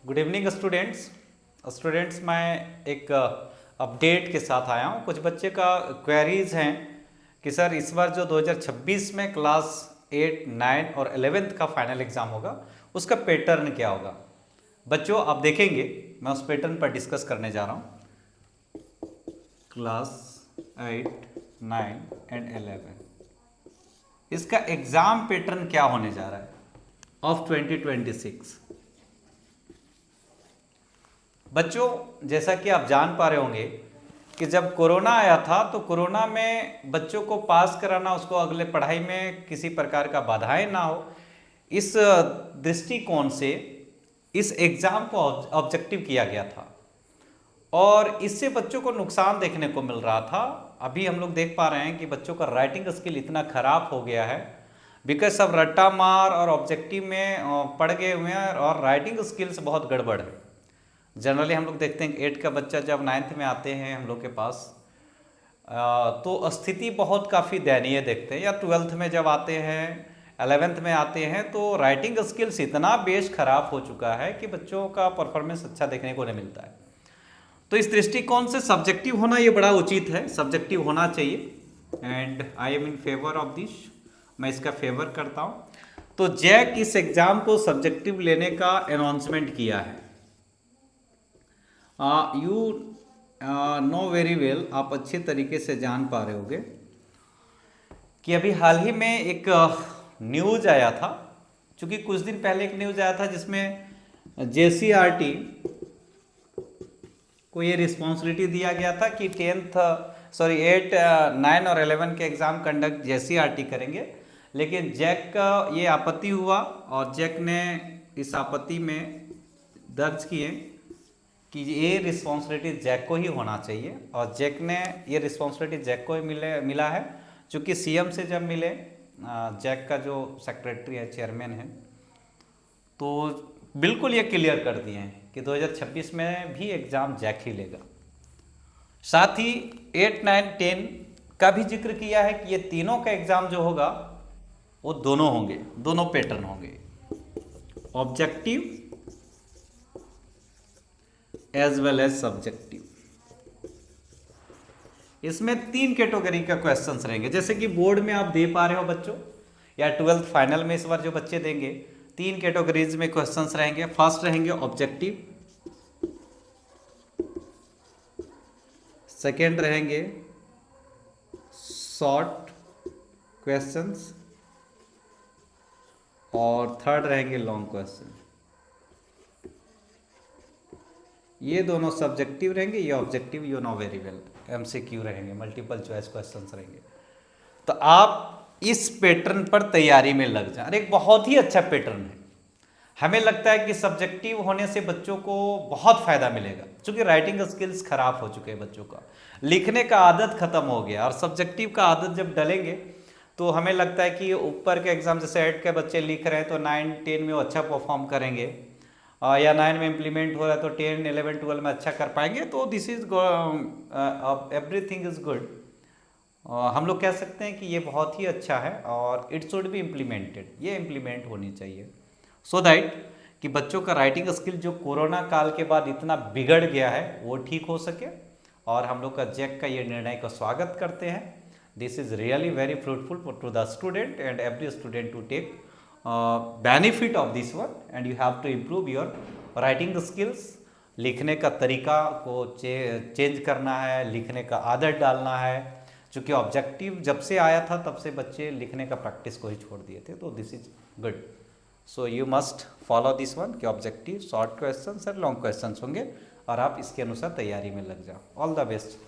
Good evening students. मैं एक update के साथ आया हूँ। कुछ बच्चे का क्वेरीज हैं कि सर इस बार जो 2026 में क्लास 8, 9 और 11th का फाइनल एग्ज़ाम होगा उसका पैटर्न क्या होगा। बच्चों आप देखेंगे, मैं उस पैटर्न पर डिस्कस करने जा रहा हूँ। क्लास 8, 9 एंड 11 इसका एग्ज़ाम पैटर्न क्या होने जा रहा है ऑफ 2026। बच्चों जैसा कि आप जान पा रहे होंगे कि जब कोरोना आया था तो कोरोना में बच्चों को पास कराना, उसको अगले पढ़ाई में किसी प्रकार का बाधाएं ना हो, इस दृष्टिकोण से इस एग्ज़ाम को ऑब्जेक्टिव किया गया था और इससे बच्चों को नुकसान देखने को मिल रहा था। अभी हम लोग देख पा रहे हैं कि बच्चों का राइटिंग स्किल इतना ख़राब हो गया है बिकॉज सब रट्टा मार और ऑब्जेक्टिव में पड़ गए हुए हैं और राइटिंग स्किल्स बहुत गड़बड़ है। जनरली हम लोग देखते हैं कि 8 का बच्चा जब 9th में आते हैं हम लोग के पास तो स्थिति बहुत काफ़ी दयनीय देखते हैं, या 12th में जब आते हैं, 11th में आते हैं तो राइटिंग स्किल्स इतना बेस खराब हो चुका है कि बच्चों का परफॉर्मेंस अच्छा देखने को नहीं मिलता है। तो इस दृष्टिकोण से सब्जेक्टिव होना ये बड़ा उचित है, सब्जेक्टिव होना चाहिए and I am in favour of this. मैं इसका फेवर करता हूँ। तो जैक इस एग्ज़ाम को सब्जेक्टिव लेने का अनाउंसमेंट किया है। यू नो वेरी वेल, आप अच्छे तरीके से जान पा रहे होंगे कि अभी हाल ही में एक न्यूज़ आया था, चूँकि कुछ दिन पहले एक न्यूज़ आया था जिसमें JCRT को ये रिस्पॉन्सिबिलिटी दिया गया था कि 8, 9 और 11 के एग्ज़ाम कंडक्ट JCRT करेंगे, लेकिन जैक का ये आपत्ति हुआ और जैक ने इस आपत्ति में दर्ज किए कि ये रिस्पॉन्सिबिलिटी जैक को ही होना चाहिए और जैक ने ये रिस्पॉन्सिबिलिटी जैक को ही मिला है, क्योंकि CM से जब मिले, जैक का जो सेक्रेटरी है, चेयरमैन है, तो बिल्कुल ये क्लियर कर दिए हैं कि 2026 में भी एग्ज़ाम जैक ही लेगा। साथ ही 8, 9, 10 का भी जिक्र किया है कि ये तीनों का एग्ज़ाम जो होगा वो दोनों होंगे, दोनों पैटर्न होंगे, objective as well as subjective. इसमें 3 कैटेगरी का क्वेश्चंस रहेंगे, जैसे कि बोर्ड में आप दे पा रहे हो बच्चों, या 12th फाइनल में इस बार जो बच्चे देंगे 3 कैटेगरीज में क्वेश्चंस रहेंगे। फर्स्ट रहेंगे ऑब्जेक्टिव, सेकेंड रहेंगे शॉर्ट क्वेश्चंस और थर्ड रहेंगे लॉन्ग क्वेश्चन। ये दोनों सब्जेक्टिव रहेंगे, ये objective, you know very well. MCQ रहेंगे, मल्टीपल चॉइस क्वेश्चंस रहेंगे। तो आप इस पैटर्न पर तैयारी में लग जाए। एक बहुत ही अच्छा पैटर्न है। हमें लगता है कि सब्जेक्टिव होने से बच्चों को बहुत फ़ायदा मिलेगा, क्योंकि राइटिंग स्किल्स खराब हो चुके हैं, बच्चों का लिखने का आदत खत्म हो गया और सब्जेक्टिव का आदत जब डलेंगे तो हमें लगता है कि ऊपर के एग्जाम जैसे 8 के बच्चे लिख रहे हैं तो 9, 10 में वो अच्छा परफॉर्म करेंगे, या 9 में इम्प्लीमेंट हो रहा है तो 10, 11, 12 में अच्छा कर पाएंगे। तो this is everything is good. हम लोग कह सकते हैं कि ये बहुत ही अच्छा है और इट शुड बी इम्प्लीमेंटेड, ये इम्प्लीमेंट होनी चाहिए सो दैट कि बच्चों का राइटिंग स्किल जो कोरोना काल के बाद इतना बिगड़ गया है वो ठीक हो सके। और हम लोग का जैक का ये निर्णय का स्वागत करते हैं। This is really very fruitful to the student and every student to take benefit of this one and you have to improve your writing skills. लिखने का तरीका को चेंज करना है, लिखने का आदत डालना है, क्योंकि ऑब्जेक्टिव जब से आया था तब से बच्चे लिखने का प्रैक्टिस को ही छोड़ दिए थे। तो this is good. So you must follow this one कि ऑब्जेक्टिव, शॉर्ट क्वेश्चंस और लॉन्ग क्वेश्चंस होंगे और आप इसके अनुसार तैयारी में लग जाओ। All the best.